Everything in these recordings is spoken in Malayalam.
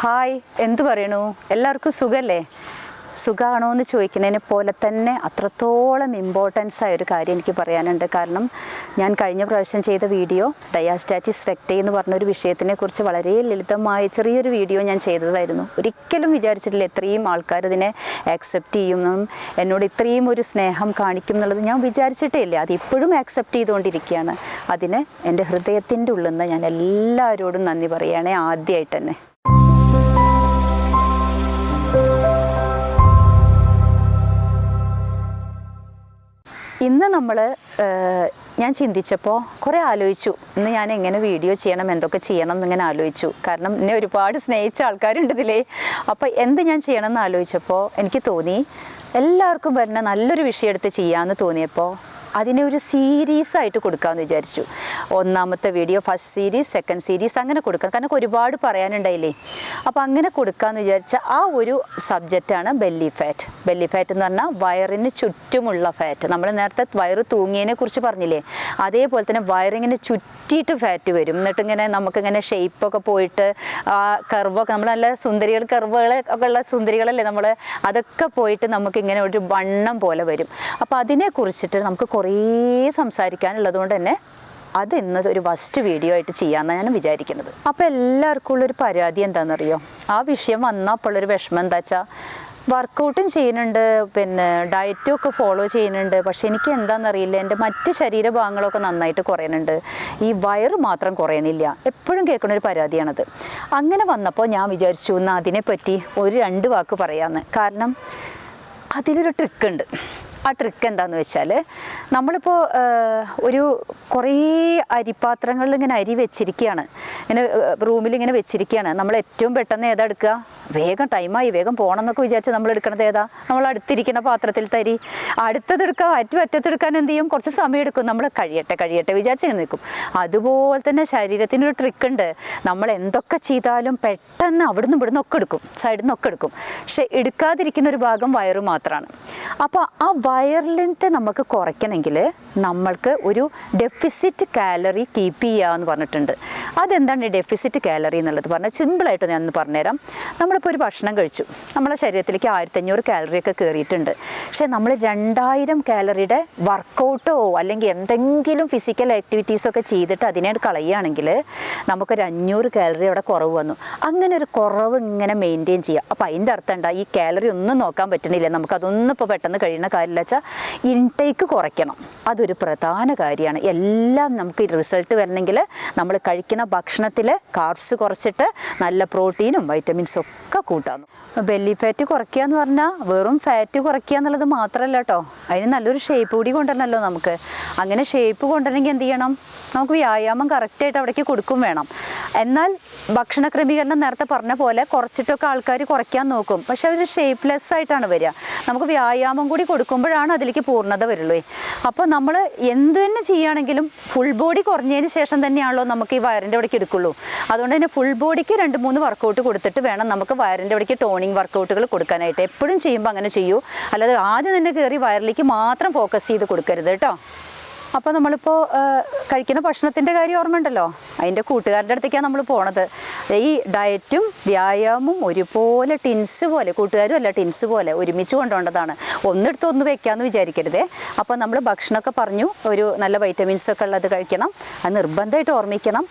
ഹായ്, എന്തു പറയണു? എല്ലാവർക്കും സുഖമല്ലേ? സുഖമാണോ എന്ന് ചോദിക്കുന്നതിനെ പോലെ തന്നെ അത്രത്തോളം ഇമ്പോർട്ടൻസ് ആയൊരു കാര്യം എനിക്ക് പറയാനുണ്ട്. കാരണം ഞാൻ കഴിഞ്ഞ പ്രാവശ്യം ചെയ്ത വീഡിയോ ഡയാസ്റ്റാറ്റിസ് റെക്ടൈ എന്ന് പറഞ്ഞൊരു വിഷയത്തിനെ കുറിച്ച് വളരെ ലളിതമായ ചെറിയൊരു വീഡിയോ ഞാൻ ചെയ്തതായിരുന്നു. ഒരിക്കലും വിചാരിച്ചിട്ടില്ല ഇത്രയും ആൾക്കാർ ഇതിനെ ആക്സെപ്റ്റ് ചെയ്യുമെന്നും എന്നോട് ഇത്രയും ഒരു സ്നേഹം കാണിക്കും എന്നുള്ളത് ഞാൻ വിചാരിച്ചിട്ടേ ഇല്ല. അതിപ്പോഴും ആക്സെപ്റ്റ് ചെയ്തുകൊണ്ടിരിക്കുകയാണ്. അതിന് എൻ്റെ ഹൃദയത്തിൻ്റെ ഉള്ളിൽ നിന്ന് ഞാൻ എല്ലാവരോടും നന്ദി പറയുകയാണെ ആദ്യമായിട്ട് തന്നെ. ഇന്ന് ഞാൻ ചിന്തിച്ചപ്പോൾ കുറേ ആലോചിച്ചു. ഇന്ന് ഞാൻ എങ്ങനെ വീഡിയോ ചെയ്യണം, എന്തൊക്കെ ചെയ്യണം എന്നിങ്ങനെ ആലോചിച്ചു. കാരണം എന്നെ ഒരുപാട് സ്നേഹിച്ച ആൾക്കാരുണ്ട് ഇതിലേ. അപ്പോൾ എന്ത് ഞാൻ ചെയ്യണം എന്ന് ആലോചിച്ചപ്പോൾ എനിക്ക് തോന്നി എല്ലാവർക്കും വരുന്ന നല്ലൊരു വിഷയം എടുത്ത് ചെയ്യാമെന്ന് തോന്നിയപ്പോൾ അതിനെ ഒരു സീരീസായിട്ട് കൊടുക്കാമെന്ന് വിചാരിച്ചു. ഒന്നാമത്തെ video first series, second series അങ്ങനെ കൊടുക്കാം. കാരണം ഒരുപാട് പറയാനുണ്ടായില്ലേ. അപ്പോൾ അങ്ങനെ കൊടുക്കാമെന്ന് വിചാരിച്ച ആ ഒരു സബ്ജക്റ്റാണ് ബെല്ലി ഫാറ്റ്. ബെല്ലി ഫാറ്റ് എന്ന് പറഞ്ഞാൽ വയറിന് ചുറ്റുമുള്ള ഫാറ്റ്. നമ്മൾ നേരത്തെ വയറ് തൂങ്ങിയതിനെ കുറിച്ച് പറഞ്ഞില്ലേ, അതേപോലെ തന്നെ വയറിങ്ങനെ ചുറ്റിയിട്ട് ഫാറ്റ് വരും. എന്നിട്ടിങ്ങനെ നമുക്കിങ്ങനെ ഷേപ്പൊക്കെ പോയിട്ട് ആ കർവൊക്കെ നമ്മൾ നല്ല സുന്ദരികൾ കർവുകൾ ഒക്കെ ഉള്ള സുന്ദരികളല്ലേ നമ്മൾ, അതൊക്കെ പോയിട്ട് നമുക്കിങ്ങനെ ഒരു വണ്ണം പോലെ വരും. അപ്പോൾ അതിനെക്കുറിച്ചിട്ട് നമുക്ക് കുറേ സംസാരിക്കാനുള്ളത് കൊണ്ട് തന്നെ അത് ഇന്ന് ഒരു ഫസ്റ്റ് വീഡിയോ ആയിട്ട് ചെയ്യാമെന്നാണ് ഞാൻ വിചാരിക്കുന്നത്. അപ്പോൾ എല്ലാവർക്കും ഉള്ളൊരു പരാതി എന്താണെന്നറിയോ? ആ വിഷയം വന്നാൽ അപ്പോഴൊരു വിഷമം എന്താ വെച്ചാൽ വർക്കൗട്ടും ചെയ്യുന്നുണ്ട്, പിന്നെ ഡയറ്റും ഒക്കെ ഫോളോ ചെയ്യുന്നുണ്ട്. പക്ഷെ എനിക്ക് എന്താണെന്നറിയില്ല, എൻ്റെ മറ്റ് ശരീരഭാഗങ്ങളൊക്കെ നന്നായിട്ട് കുറയുന്നുണ്ട്, ഈ വയറ് മാത്രം കുറയണില്ല. എപ്പോഴും കേൾക്കുന്ന ഒരു പരാതിയാണത്. അങ്ങനെ വന്നപ്പോൾ ഞാൻ വിചാരിച്ചു എന്നാൽ അതിനെപ്പറ്റി ഒരു 2 വാക്ക് പറയാമെന്ന്. കാരണം അതിലൊരു ട്രിക്കുണ്ട്. ആ ട്രിക്ക് എന്താണെന്ന് വെച്ചാൽ നമ്മളിപ്പോൾ ഒരു കുറേ അരിപ്പാത്രങ്ങളിൽ ഇങ്ങനെ അരി വെച്ചിരിക്കുകയാണ്, ഇങ്ങനെ റൂമിൽ ഇങ്ങനെ വെച്ചിരിക്കുകയാണ്. നമ്മൾ ഏറ്റവും പെട്ടെന്ന് ഏതാ എടുക്കുക? വേഗം ടൈമായി വേഗം പോകണം എന്നൊക്കെ വിചാരിച്ച് നമ്മൾ എടുക്കണത് ഏതാ? നമ്മൾ അടുത്തിരിക്കുന്ന പാത്രത്തിലത്തെ അരി. അടുത്തതെടുക്കാം, അറ്റത്തെടുക്കാൻ എന്ത് ചെയ്യും? കുറച്ച് സമയം എടുക്കും. നമ്മൾ കഴിയട്ടെ വിചാരിച്ച് ഇങ്ങനെ നിൽക്കും. അതുപോലെ തന്നെ ശരീരത്തിനൊരു ട്രിക്കുണ്ട്. നമ്മൾ എന്തൊക്കെ ചെയ്താലും പെട്ടെന്ന് അവിടുന്ന് ഇവിടുന്ന് ഒക്കെ എടുക്കും, സൈഡിൽ നിന്നൊക്കെ എടുക്കും. പക്ഷെ എടുക്കാതിരിക്കുന്ന ഒരു ഭാഗം വയറ് മാത്രമാണ്. അപ്പോൾ ആ വയറിലിട്ട് നമുക്ക് കുറയ്ക്കണമെങ്കിൽ നമ്മൾക്ക് ഒരു ഡെഫിസിറ്റ് കാലറി കീപ്പ് ചെയ്യുക എന്ന് പറഞ്ഞിട്ടുണ്ട്. അതെന്താണ് ഈ ഡെഫിസിറ്റ് കാലറി എന്നുള്ളത് പറഞ്ഞാൽ സിമ്പിളായിട്ട് ഞാൻ ഒന്ന് പറഞ്ഞുതരാം. നമ്മളിപ്പോൾ ഒരു ഭക്ഷണം കഴിച്ചു, നമ്മളെ ശരീരത്തിലേക്ക് 1500 കാലറിയൊക്കെ കയറിയിട്ടുണ്ട്. പക്ഷേ നമ്മൾ 2000 കാലറിയുടെ വർക്കൗട്ടോ അല്ലെങ്കിൽ എന്തെങ്കിലും ഫിസിക്കൽ ആക്ടിവിറ്റീസൊക്കെ ചെയ്തിട്ട് അതിനെ കളയുകയാണെങ്കിൽ നമുക്കൊരു 500 കാലറി അവിടെ കുറവ് വന്നു. അങ്ങനെ ഒരു കുറവ് ഇങ്ങനെ മെയിൻറ്റെയിൻ ചെയ്യുക. അപ്പോൾ അതിൻ്റെ അർത്ഥം എന്താ? ഈ കാലറി ഒന്നും നോക്കാൻ പറ്റുന്നില്ല, നമുക്കതൊന്നും ഇപ്പോൾ പെട്ടെന്ന് കഴിയുന്ന കാര്യമില്ല വെച്ചാൽ ഇൻടേക്ക് കുറയ്ക്കണം. അതൊരു പ്രധാന കാര്യമാണ്. എല്ലാം നമുക്ക് റിസൾട്ട് വരണമെങ്കിൽ നമ്മൾ കഴിക്കുന്ന ഭക്ഷണത്തിൽ കാർബ്സ് കുറച്ചിട്ട് നല്ല പ്രോട്ടീനും വൈറ്റമിൻസും ഒക്കെ കൂട്ടാന്നു. ബെല്ലി ഫാറ്റ് കുറയ്ക്കുക എന്ന് പറഞ്ഞാൽ വെറും ഫാറ്റ് കുറയ്ക്കുക എന്നുള്ളത് മാത്രമല്ല കേട്ടോ, അതിന് നല്ലൊരു ഷേപ്പ് കൂടി കൊണ്ടുവരണമല്ലോ നമുക്ക്. അങ്ങനെ ഷേപ്പ് കൊണ്ടുവരണമെങ്കിൽ എന്ത് ചെയ്യണം? നമുക്ക് വ്യായാമം കറക്റ്റായിട്ട് അവിടേക്ക് കൊടുക്കും വേണം. എന്നാൽ ഭക്ഷണ ക്രമീകരണം നേരത്തെ പറഞ്ഞ പോലെ കുറച്ചിട്ടൊക്കെ ആൾക്കാർ കുറയ്ക്കാൻ നോക്കും, പക്ഷെ അവർ ഷേപ്പ്ലെസ് ആയിട്ടാണ് വരിക. നമുക്ക് വ്യായാമം കൂടി കൊടുക്കുമ്പോഴാണ് അതിലേക്ക് പൂർണ്ണത വരുള്ളൂ. അപ്പോൾ നമ്മൾ എന്ത് തന്നെ ചെയ്യുകയാണെങ്കിലും ഫുൾ ബോഡി കുറഞ്ഞതിന് ശേഷം തന്നെയാണല്ലോ നമുക്ക് ഈ വയറിൻ്റെ അവിടേക്ക് എടുക്കുള്ളൂ. അതുകൊണ്ട് തന്നെ ഫുൾ ബോഡിക്ക് 2-3 വർക്കൗട്ട് കൊടുത്തിട്ട് വേണം നമുക്ക് വയറിൻ്റെ അവിടേക്ക് ടോണിങ് വർക്കൗട്ടുകൾ കൊടുക്കാനായിട്ട്. എപ്പോഴും ചെയ്യുമ്പോൾ അങ്ങനെ ചെയ്യൂ, അല്ലാതെ ആദ്യം തന്നെ കയറി വയറിലേക്ക് മാത്രം ഫോക്കസ് ചെയ്ത് കൊടുക്കരുത് കേട്ടോ. അപ്പോൾ നമ്മളിപ്പോൾ കഴിക്കുന്ന ഭക്ഷണത്തിൻ്റെ കാര്യം ഓർമ്മയുണ്ടല്ലോ, അതിൻ്റെ കൂട്ടുകാരുടെ അടുത്തേക്കാണ് നമ്മൾ പോണത്. ഈ ഡയറ്റും വ്യായാമവും ഒരുപോലെ ടിൻസ് പോലെ, കൂട്ടുകാരും അല്ല ടിൻസ് പോലെ ഒരുമിച്ച് കൊണ്ടുപോകേണ്ടതാണ്. ഒന്നെടുത്ത് ഒന്ന് വെക്കാമെന്ന് വിചാരിക്കരുതേ. അപ്പോൾ നമ്മൾ ഭക്ഷണമൊക്കെ പറഞ്ഞു, ഒരു നല്ല വൈറ്റമിൻസൊക്കെ ഉള്ളത് കഴിക്കണം, അത് നിർബന്ധമായിട്ട് ഓർമ്മിക്കണം.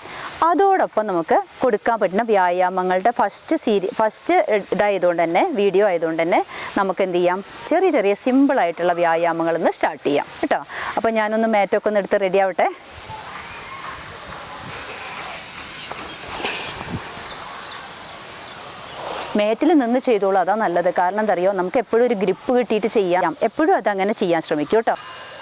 അതോടൊപ്പം നമുക്ക് കൊടുക്കാൻ പറ്റുന്ന വ്യായാമങ്ങളുടെ ഫസ്റ്റ് ഇതായതുകൊണ്ട് തന്നെ, വീഡിയോ ആയതുകൊണ്ട് തന്നെ നമുക്ക് എന്ത് ചെയ്യാം? ചെറിയ സിമ്പിളായിട്ടുള്ള വ്യായാമങ്ങളിൽ നിന്ന് സ്റ്റാർട്ട് ചെയ്യാം കേട്ടോ. അപ്പോൾ ഞാനൊന്ന് മാറ്റൊക്കെ ഒന്ന് എടുത്ത് റെഡി ആവട്ടെ. മേറ്റിൽ നിന്ന് ചെയ്തോളൂ, അതാ നല്ലത്. കാരണം എന്താ അറിയോ, നമുക്ക് എപ്പോഴും ഒരു ഗ്രിപ്പ് കിട്ടിയിട്ട് ചെയ്യാം. എപ്പോഴും അതങ്ങനെ ചെയ്യാൻ ശ്രമിക്കും കേട്ടോ.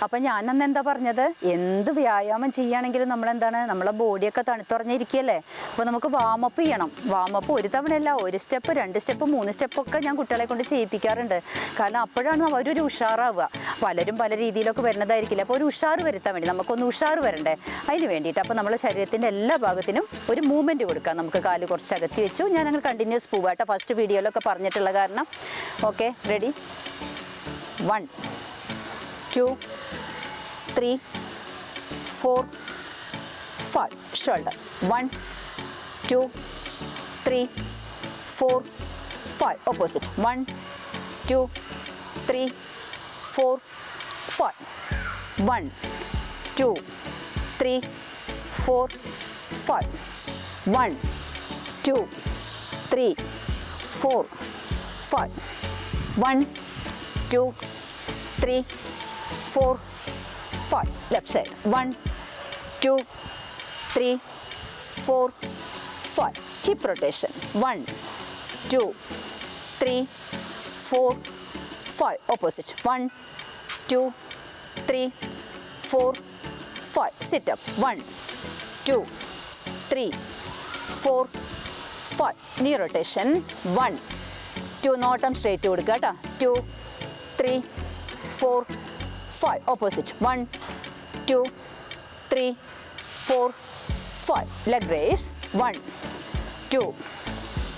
അപ്പം ഞാനന്ന് എന്താ പറഞ്ഞത്, എന്ത് വ്യായാമം ചെയ്യുകയാണെങ്കിലും നമ്മളെന്താണ്, നമ്മളെ ബോഡിയൊക്കെ തണുത്തുറഞ്ഞിരിക്കുകയല്ലേ. അപ്പോൾ നമുക്ക് വാമപ്പ് ചെയ്യണം. വാമപ്പ് ഒരു തവണയല്ല, 1 സ്റ്റെപ്പ് 2 സ്റ്റെപ്പ് 3 സ്റ്റെപ്പൊക്കെ ഞാൻ കുട്ടികളെ കൊണ്ട് ചെയ്യിപ്പിക്കാറുണ്ട്. കാരണം അപ്പോഴാണ് അവരൊരു ഉഷാറാവുക. പലരും പല രീതിയിലൊക്കെ വരുന്നതായിരിക്കില്ല. അപ്പോൾ ഒരു ഉഷാറ് വരുത്താൻ വേണ്ടി നമുക്കൊന്ന് ഉഷാറ് വരണ്ടേ, അതിന് വേണ്ടിയിട്ട് അപ്പോൾ നമ്മൾ ശരീരത്തിൻ്റെ എല്ലാ ഭാഗത്തിനും ഒരു മൂവ്മെൻറ്റ് കൊടുക്കാം. നമുക്ക് കാല് കുറച്ച് അകത്തി വെച്ചു. ഞാനങ്ങനെ കണ്ടിന്യൂസ് പോവാട്ടോ, ഫസ്റ്റ് വീഡിയോയിലൊക്കെ പറഞ്ഞിട്ടുള്ള കാരണം. Okay, ready? 1 2 3 4 5 shoulder 1 2 3 4 5 opposite 1 2 3 4 5 1 2 3 4 5 1 2 3 4 5 1 2 3 4 5 left side 1 2 3 4 5 hip rotation 1 2 3 4 5 opposite 1 2 3 4 5 sit up 1 2 3 4 5 knee rotation 1 2 നോട്ടം സ്ട്രേറ്റ് കൊടുക്കുക കേട്ടോ 2 3 4 5 opposite 1 2 3 4 5 leg raise 1 2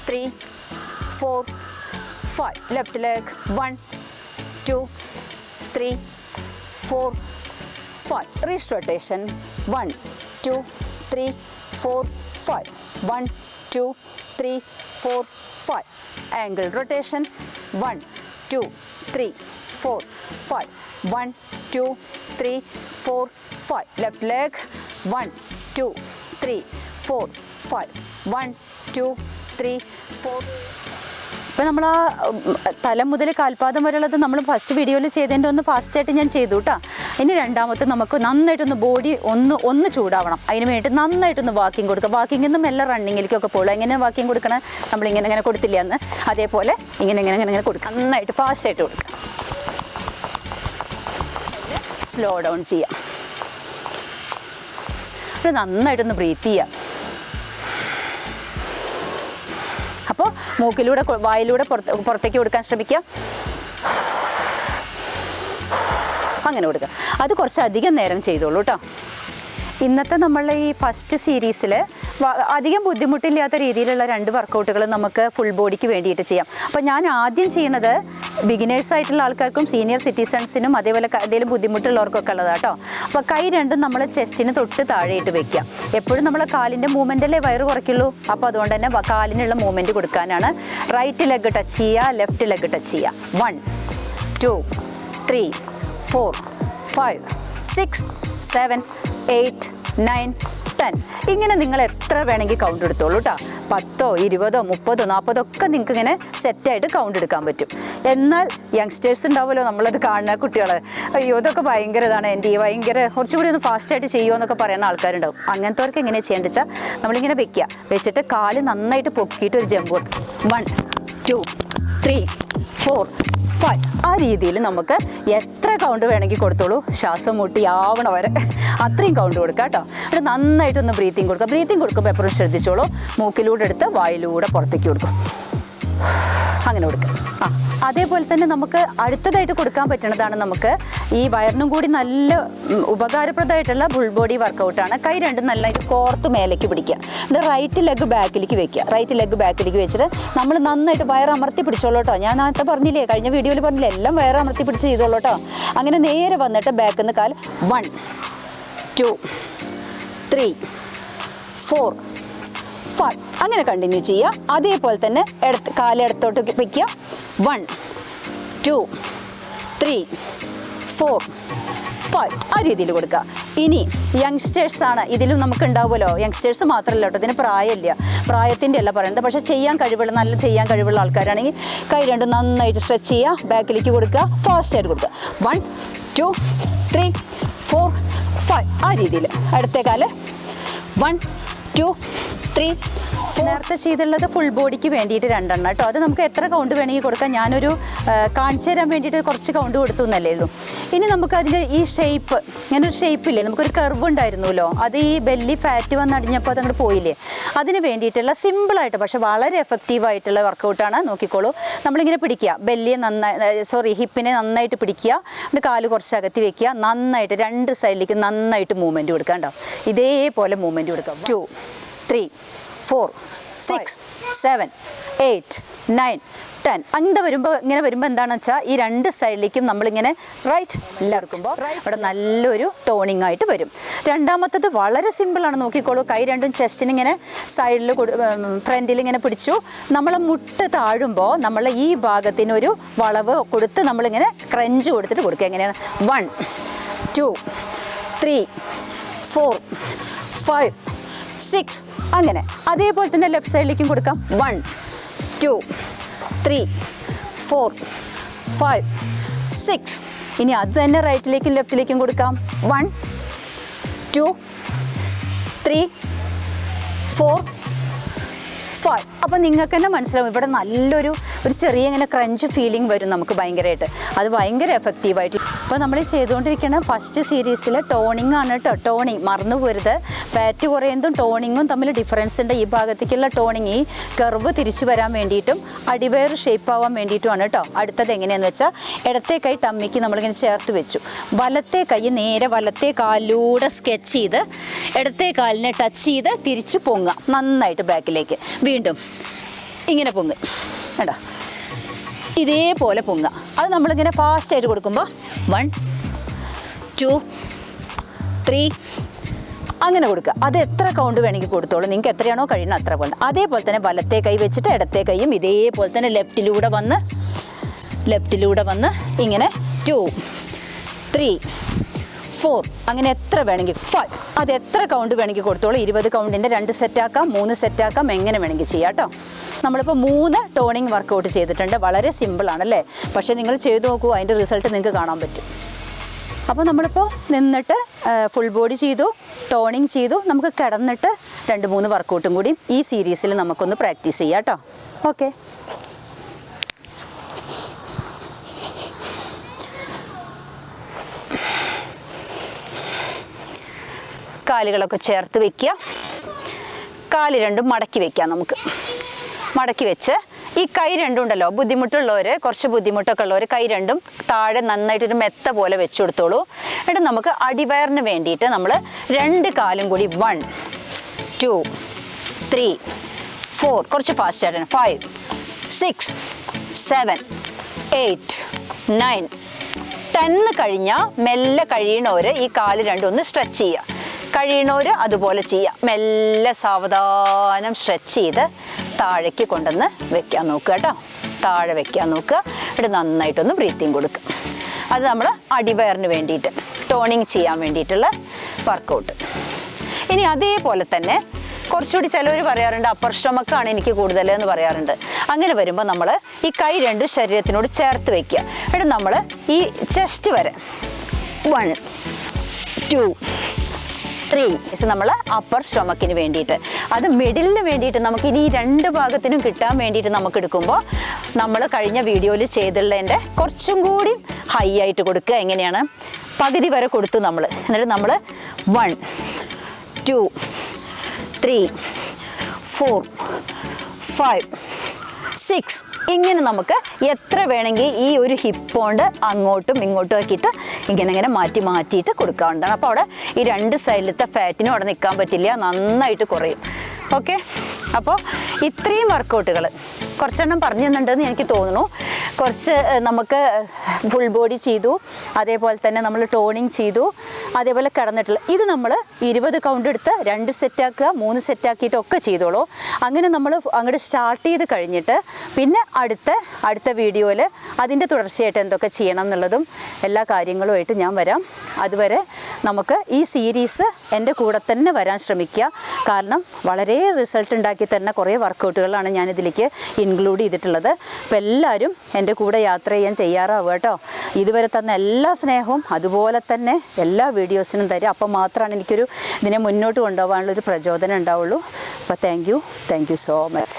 3 4 5 left leg 1 2 3 4 5 wrist rotation 1 2 3 4 5 1 2 3 4 5 angle rotation 1 2 3 4 5 1 2 3 4 5 left leg 1 2 3 4 5 1 2 3 4 ഇപ്പോൾ നമ്മൾ ആ തല മുതൽ കാൽപാദം വരെയുള്ളത് നമ്മൾ ഫസ്റ്റ് വീഡിയോയിൽ ചെയ്തതിൻ്റെ ഒന്ന് ഫാസ്റ്റായിട്ട് ഞാൻ ചെയ്തു കേട്ടോ. ഇനി രണ്ടാമത്തെ നമുക്ക് നന്നായിട്ടൊന്ന് ബോഡി ഒന്ന് ചൂടാവണം. അതിന് വേണ്ടി നന്നായിട്ടൊന്ന് വാക്കിംഗ് കൊടുക്കുക. വാക്കിങ്ങിൽ നിന്നും എല്ലാം റണ്ണിങ്ങിലേക്കൊക്കെ പോകുള്ളൂ. എങ്ങനെ വാക്കിംഗ് കൊടുക്കണം, നമ്മളിങ്ങനെ കൊടുത്തില്ല എന്ന് അതേപോലെ ഇങ്ങനെ കൊടുക്കുക. നന്നായിട്ട് ഫാസ്റ്റായിട്ട് കൊടുക്കുക. സ്ലോ ഡൗൺ ചെയ്യാം. ഒരു നന്നായിട്ടൊന്ന് ബ്രീത്ത് ചെയ്യുക. അപ്പോൾ മൂക്കിലൂടെ വായിലൂടെ പുറത്തേക്ക് കൊടുക്കാൻ ശ്രമിക്കുക. അങ്ങനെ കൊടുക്കുക. അത് കുറച്ചധികം നേരം ചെയ്തോളൂ കേട്ടോ. ഇന്നത്തെ നമ്മളുടെ ഈ ഫസ്റ്റ് സീരീസിൽ അധികം ബുദ്ധിമുട്ടില്ലാത്ത രീതിയിലുള്ള 2 വർക്കൗട്ടുകൾ നമുക്ക് ഫുൾ ബോഡിക്ക് വേണ്ടിയിട്ട് ചെയ്യാം. അപ്പോൾ ഞാൻ ആദ്യം ചെയ്യുന്നത് ബിഗിനേഴ്സ് ആയിട്ടുള്ള ആൾക്കാർക്കും സീനിയർ സിറ്റിസൺസിനും അതേപോലെ എന്തെങ്കിലും ബുദ്ധിമുട്ടുള്ളവർക്കൊക്കെ ഉള്ളതാണ് കേട്ടോ. അപ്പോൾ കൈ രണ്ടും നമ്മൾ ചെസ്റ്റിന് തൊട്ട് താഴെയിട്ട് വെക്കുക. എപ്പോഴും നമ്മൾ കാലിൻ്റെ മൂവ്മെൻറ്റല്ലേ വയറ് കുറയ്ക്കുള്ളൂ. അപ്പോൾ അതുകൊണ്ട് തന്നെ കാലിനുള്ള മൂവ്മെൻറ്റ് കൊടുക്കാനാണ്. റൈറ്റ് ലെഗ് ടച്ച് ചെയ്യുക, ലെഫ്റ്റ് ലെഗ് ടച്ച് ചെയ്യുക. 1 2 3 4 5 6 7 8 9 10 ഇങ്ങനെ നിങ്ങൾ എത്ര വേണമെങ്കിൽ കൗണ്ട് എടുത്തോളൂ കേട്ടോ. 10 20 30 40 ഒക്കെ നിങ്ങൾക്ക് ഇങ്ങനെ സെറ്റായിട്ട് കൗണ്ട് എടുക്കാൻ പറ്റും. എന്നാൽ യങ്സ്റ്റേഴ്സ് ഉണ്ടാവുമല്ലോ, നമ്മളത് കാണുന്ന കുട്ടികൾ, അയ്യോ ഇതൊക്കെ ഭയങ്കര ഇതാണ് എൻ്റെ ഭയങ്കര കുറച്ചുകൂടി ഒന്ന് ഫാസ്റ്റായിട്ട് ചെയ്യുമോ എന്നൊക്കെ പറയുന്ന ആൾക്കാരുണ്ടാവും. അങ്ങനത്തെവർക്ക് എങ്ങനെ ചെയ്യേണ്ടത് വെച്ചാൽ നമ്മളിങ്ങനെ വെച്ചിട്ട് കാല് നന്നായിട്ട് പൊക്കിയിട്ട് ഒരു ജമ്പ് കൊടുക്കും. 1 2 3 4 5 ആ രീതിയിൽ നമുക്ക് എത്ര കൗണ്ട് വേണമെങ്കിൽ കൊടുത്തോളൂ. ശ്വാസം മുട്ടി ആവണ വരെ അത്രയും കൗണ്ട് കൊടുക്കുക കേട്ടോ. എന്നിട്ട് നന്നായിട്ടൊന്ന് ബ്രീത്തിങ് കൊടുക്കുക. ബ്രീത്തിങ് കൊടുക്കുമ്പോൾ എപ്പോഴും ശ്രദ്ധിച്ചോളൂ, മൂക്കിലൂടെ എടുത്ത് വായിലൂടെ പുറത്തേക്ക് കൊടുക്കും. അങ്ങനെ കൊടുക്കുക. അതേപോലെ തന്നെ നമുക്ക് അടുത്തതായിട്ട് കൊടുക്കാൻ പറ്റുന്നതാണ് നമുക്ക് ഈ വയറിനും കൂടി നല്ല ഉപകാരപ്രദമായിട്ടുള്ള ഫുൾ ബോഡി വർക്കൗട്ടാണ്. കൈ രണ്ടും നല്ലതായിട്ട് കോർത്ത് മേലേക്ക് പിടിക്കുക. എന്നിട്ട് റൈറ്റ് ലെഗ് ബാക്കിലേക്ക് വെക്കുക. റൈറ്റ് ലെഗ് ബാക്കിലേക്ക് വെച്ചിട്ട് നമ്മൾ നന്നായിട്ട് വയറ് അമർത്തി പിടിച്ചോളൂ കേട്ടോ. ഞാൻ നേരത്തെ പറഞ്ഞില്ലേ, കഴിഞ്ഞ വീഡിയോയിൽ പറഞ്ഞില്ലേ, എല്ലാം വയറ് അമർത്തി പിടിച്ച് ചെയ്തോളൂ കേട്ടോ. അങ്ങനെ നേരെ വന്നിട്ട് ബാക്കിൽ നിന്ന് കാൽ 1 2 3 4 5 അങ്ങനെ കണ്ടിന്യൂ ചെയ്യുക. അതേപോലെ തന്നെ കാലിടത്തോട്ട് വയ്ക്കുക. 1 2 3 4 5 ആ രീതിയിൽ കൊടുക്കുക. ഇനി യങ്സ്റ്റേഴ്സാണ്, ഇതിലും നമുക്ക് ഉണ്ടാവുമല്ലോ. യങ്സ്റ്റേഴ്സ് മാത്രമല്ല കേട്ടോ, ഇതിന് പ്രായമില്ല, പ്രായത്തിൻ്റെ അല്ല പറയുന്നത്. പക്ഷേ നല്ല ചെയ്യാൻ കഴിവുള്ള ആൾക്കാരാണെങ്കിൽ കൈ രണ്ടും നന്നായിട്ട് സ്ട്രെച്ച് ചെയ്യുക, ബാക്കിലേക്ക് കൊടുക്കുക, ഫാസ്റ്റായിട്ട് കൊടുക്കുക. 1 2 3 4 5 ആ രീതിയിൽ. അടുത്ത കാല് 1 2 3 4. നേരത്തെ ചെയ്തുള്ളത് ഫുൾ ബോഡിക്ക് വേണ്ടിയിട്ട് 2 എണ്ണം കേട്ടോ. അത് നമുക്ക് എത്ര കൗണ്ട് വേണമെങ്കിൽ കൊടുക്കാം. ഞാനൊരു കാണിച്ചു തരാൻ വേണ്ടിയിട്ട് കുറച്ച് കൗണ്ട് കൊടുത്തു എന്നല്ലേ ഉള്ളൂ. ഇനി നമുക്ക് അതിൻ്റെ ഈ ഷേപ്പ്, ഇങ്ങനൊരു ഷേപ്പില്ലേ, നമുക്കൊരു കർവ് ഉണ്ടായിരുന്നല്ലോ, അത് ഈ ബെല്ലി ഫാറ്റ് വന്നടിഞ്ഞപ്പോൾ അതങ്ങോട്ട് പോയില്ലേ. അതിന് വേണ്ടിയിട്ടുള്ള സിമ്പിളായിട്ട് പക്ഷേ വളരെ എഫക്റ്റീവായിട്ടുള്ള വർക്കൗട്ടാണ്. നോക്കിക്കോളൂ, നമ്മളിങ്ങനെ പിടിക്കുക, ഹിപ്പിനെ നന്നായിട്ട് പിടിക്കുക, എന്നിട്ട് കാല് കുറച്ച് അകത്തി വെക്കുക, നന്നായിട്ട് 2 സൈഡിലേക്ക് നന്നായിട്ട് മൂവ്മെൻറ്റ് കൊടുക്കുക. കേട്ടോ, ഇതേപോലെ മൂവ്മെൻറ്റ് കൊടുക്കുക. 2 3 4 6 7 8 9 10 അങ്ങനെ വരുമ്പോൾ എന്താണെന്ന് വെച്ചാൽ ഈ രണ്ട് സൈഡിലേക്കും നമ്മളിങ്ങനെ റൈറ്റ് ലെഫ്റ്റ് ഇവിടെ നല്ലൊരു ടോണിങ് ആയിട്ട് വരും. രണ്ടാമത്തത് വളരെ സിമ്പിളാണ്, നോക്കിക്കോളൂ. കൈ രണ്ടും ചെസ്റ്റിന് ഇങ്ങനെ സൈഡിൽ ഫ്രണ്ടിൽ ഇങ്ങനെ പിടിച്ചു. നമ്മൾ മുട്ട് താഴുമ്പോൾ നമ്മൾ ഈ ഭാഗത്തിന് ഒരു വളവ് കൊടുത്ത് നമ്മളിങ്ങനെ ക്രഞ്ച് കൊടുത്തിട്ട് കൊടുക്കുക. എങ്ങനെയാണ് 1 2 3 4 5 6 അങ്ങനെ. അതേപോലെ തന്നെ ലെഫ്റ്റ് സൈഡിലേക്കും കൊടുക്കാം. 1 2 3 4 5 6. ഇനി അത് തന്നെ റൈറ്റിലേക്കും ലെഫ്റ്റിലേക്കും കൊടുക്കാം. 1 2 3 4 5. അപ്പം നിങ്ങൾക്ക് തന്നെ മനസ്സിലാവും ഇവിടെ നല്ലൊരു ചെറിയ ഇങ്ങനെ ക്രഞ്ച് ഫീലിംഗ് വരും നമുക്ക് ഭയങ്കരമായിട്ട്. അത് ഭയങ്കര എഫക്റ്റീവായിട്ട്. അപ്പോൾ നമ്മൾ ചെയ്തുകൊണ്ടിരിക്കുന്ന ഫസ്റ്റ് സീരീസിൽ ടോണിംഗ് ആണ് കേട്ടോ. ടോണിങ് മറന്നു പോരുത്. ഫാറ്റ് കുറയുന്നതും ടോണിങ്ങും തമ്മിൽ ഡിഫറൻസ് ഉണ്ട്. ഈ ഭാഗത്തേക്കുള്ള ടോണിങ് ഈ കർവ് തിരിച്ചു വരാൻ വേണ്ടിയിട്ടും അടിവയർ ഷേപ്പ് ആവാൻ വേണ്ടിയിട്ടുമാണ് കേട്ടോ. അടുത്തത് എങ്ങനെയാണെന്ന് വെച്ചാൽ ഇടത്തെ കൈ ടമ്മിക്ക് നമ്മളിങ്ങനെ ചേർത്ത് വെച്ചു. വലത്തെ കൈ നേരെ വലത്തെ കാലിലൂടെ സ്കെച്ച് ചെയ്ത് ഇടത്തെ കാലിനെ ടച്ച് ചെയ്ത് തിരിച്ച് പൊങ്ങുക നന്നായിട്ട് ബാക്കിലേക്ക്. വീണ്ടും ഇങ്ങനെ പൊങ്ങ് കേട്ടോ, ഇതേപോലെ പൊങ്ങുക. അത് നമ്മളിങ്ങനെ ഫാസ്റ്റായിട്ട് കൊടുക്കുമ്പോൾ 1 2 3 അങ്ങനെ കൊടുക്കുക. അത് എത്ര കൗണ്ട് വേണമെങ്കിൽ കൊടുത്തോളൂ, നിങ്ങൾക്ക് എത്രയാണോ കഴിയുന്നത് അത്ര പോലെ. അതേപോലെ തന്നെ വലത്തെ കൈ വെച്ചിട്ട് ഇടത്തെ കൈയും ഇതേപോലെ തന്നെ ലെഫ്റ്റിലൂടെ വന്ന് ഇങ്ങനെ 2 3 4 അങ്ങനെ എത്ര വേണമെങ്കിൽ 5 അത് എത്ര കൗണ്ട് വേണമെങ്കിൽ കൊടുത്തോളൂ. 20 കൗണ്ടിൻ്റെ 2 സെറ്റാക്കാം, 3 സെറ്റാക്കാം, എങ്ങനെ വേണമെങ്കിൽ ചെയ്യാം കേട്ടോ. നമ്മളിപ്പോൾ 3 ടോണിങ് വർക്കൗട്ട് ചെയ്തിട്ടുണ്ട്. വളരെ സിമ്പിളാണല്ലേ, പക്ഷേ നിങ്ങൾ ചെയ്ത് നോക്കൂ, അതിൻ്റെ റിസൾട്ട് നിങ്ങൾക്ക് കാണാൻ പറ്റും. അപ്പോൾ നമ്മളിപ്പോൾ നിന്നിട്ട് ഫുൾ ബോഡി ചെയ്തു, ടോണിങ് ചെയ്തു. നമുക്ക് കിടന്നിട്ട് 2-3 വർക്കൗട്ടും കൂടി ഈ സീരീസിൽ നമുക്കൊന്ന് പ്രാക്ടീസ് ചെയ്യാം കേട്ടോ. ഓക്കെ, കാലുകളൊക്കെ ചേർത്ത് വയ്ക്കുക. കാല് രണ്ടും മടക്കി വയ്ക്കാം. നമുക്ക് മടക്കി വെച്ച് ഈ കൈ രണ്ടും ഉണ്ടല്ലോ, കുറച്ച് ബുദ്ധിമുട്ടൊക്കെ ഉള്ളവർ കൈ രണ്ടും താഴെ നന്നായിട്ടൊരു മെത്ത പോലെ വെച്ച് കൊടുത്തോളൂ. എന്നിട്ട് നമുക്ക് അടിവയറിന് വേണ്ടിയിട്ട് നമ്മൾ 2 കാലും കൂടി 1 2 3 4 കുറച്ച് ഫാസ്റ്റായിട്ടാണ് 5 6 7 8 9 10 കഴിഞ്ഞാൽ മെല്ലെ കഴിയണവർ ഈ കാല് രണ്ടും ഒന്ന് സ്ട്രെച്ച് ചെയ്യുക. കഴിയണവർ അതുപോലെ ചെയ്യുക. മെല്ലെ സാവധാനം സ്ട്രെച്ച് ചെയ്ത് താഴേക്ക് കൊണ്ടുവന്ന് വെക്കാൻ നോക്കുക കേട്ടോ. താഴെ വെക്കാൻ നോക്കുക. എന്നിട്ട് നന്നായിട്ടൊന്ന് ബ്രീത്തിങ് കൊടുക്കുക. അത് നമ്മൾ അടിവയറിന് വേണ്ടിയിട്ട് ടോണിങ് ചെയ്യാൻ വേണ്ടിയിട്ടുള്ള വർക്കൗട്ട്. ഇനി അതേപോലെ തന്നെ കുറച്ചുകൂടി ചിലവർ പറയാറുണ്ട് അപ്പർ സ്റ്റൊമക്കാണ് എനിക്ക് കൂടുതൽ എന്ന് പറയാറുണ്ട്. അങ്ങനെ വരുമ്പോൾ നമ്മൾ ഈ കൈ രണ്ടും ശരീരത്തിനോട് ചേർത്ത് വയ്ക്കുക. എന്നിട്ട് നമ്മൾ ഈ ചെസ്റ്റ് വരെ 1 2 3 നമ്മൾ അപ്പർ സ്റ്റൊമക്കിന് വേണ്ടിയിട്ട്, അത് മിഡിലിന് വേണ്ടിയിട്ട് നമുക്ക് ഇനി ഈ 2 ഭാഗത്തിനും കിട്ടാൻ വേണ്ടിയിട്ട് നമുക്ക് എടുക്കുമ്പോൾ നമ്മൾ കഴിഞ്ഞ വീഡിയോയിൽ ചെയ്തുള്ളതിൻ്റെ കുറച്ചും കൂടി ഹൈ ആയിട്ട് കൊടുക്കുക. എങ്ങനെയാണ്, പകുതി വരെ കൊടുത്തു നമ്മൾ. എന്നിട്ട് നമ്മൾ 1 2 3 4 5 6 ഇങ്ങനെ നമുക്ക് എത്ര വേണമെങ്കിൽ ഈ ഒരു ഹിപ്പ് കൊണ്ട് അങ്ങോട്ടും ഇങ്ങോട്ടും ആക്കിയിട്ട് ഇങ്ങനെ മാറ്റിയിട്ട് കൊടുക്കാവുന്നതാണ്. അപ്പോൾ അവിടെ ഈ 2 സൈഡിലത്തെ ഫാറ്റിനും അവിടെ നിൽക്കാൻ പറ്റില്ല, നന്നായിട്ട് കുറയും. ഓക്കെ, അപ്പോൾ ഇത്രയും വർക്കൗട്ടുകൾ കുറച്ചെണ്ണം പറഞ്ഞു തന്നിട്ടുണ്ടെന്ന് എനിക്ക് തോന്നുന്നു. കുറച്ച് നമുക്ക് ഫുൾ ബോഡി ചെയ്തു, അതേപോലെ തന്നെ നമ്മൾ ടോണിങ് ചെയ്തു, അതേപോലെ കിടന്നിട്ടുള്ള ഇത് നമ്മൾ 20 കൗണ്ട് എടുത്ത് 2 സെറ്റാക്കുക, 3 സെറ്റാക്കിയിട്ടൊക്കെ ചെയ്തോളൂ. അങ്ങനെ നമ്മൾ അങ്ങോട്ട് സ്റ്റാർട്ട് ചെയ്ത് കഴിഞ്ഞിട്ട് പിന്നെ അടുത്ത വീഡിയോയിൽ അതിൻ്റെ തുടർച്ചയായിട്ട് എന്തൊക്കെ ചെയ്യണം എന്നുള്ളതും എല്ലാ കാര്യങ്ങളുമായിട്ട് ഞാൻ വരാം. അതുവരെ നമുക്ക് ഈ സീരീസ് എൻ്റെ കൂടെ തന്നെ വരാൻ ശ്രമിക്കുക. കാരണം വളരെ റിസൾട്ട് ഉണ്ടാക്കി തരുന്ന കുറേ വർക്കൗട്ടുകളാണ് ഞാനിതിലേക്ക് ഇൻക്ലൂഡ് ചെയ്തിട്ടുള്ളത്. അപ്പോൾ എല്ലാവരും എൻ്റെ കൂടെ യാത്ര ചെയ്യാൻ തയ്യാറാവുക കേട്ടോ. ഇതുവരെ തന്ന എല്ലാ സ്നേഹവും അതുപോലെ തന്നെ എല്ലാ വീഡിയോസിനും തരും. അപ്പോൾ മാത്രമാണ് എനിക്കൊരു ഇതിനെ മുന്നോട്ട് കൊണ്ടുപോകാനുള്ളൊരു പ്രചോദനം ഉണ്ടാവുള്ളൂ. അപ്പോൾ താങ്ക് യു സോ മച്ച്.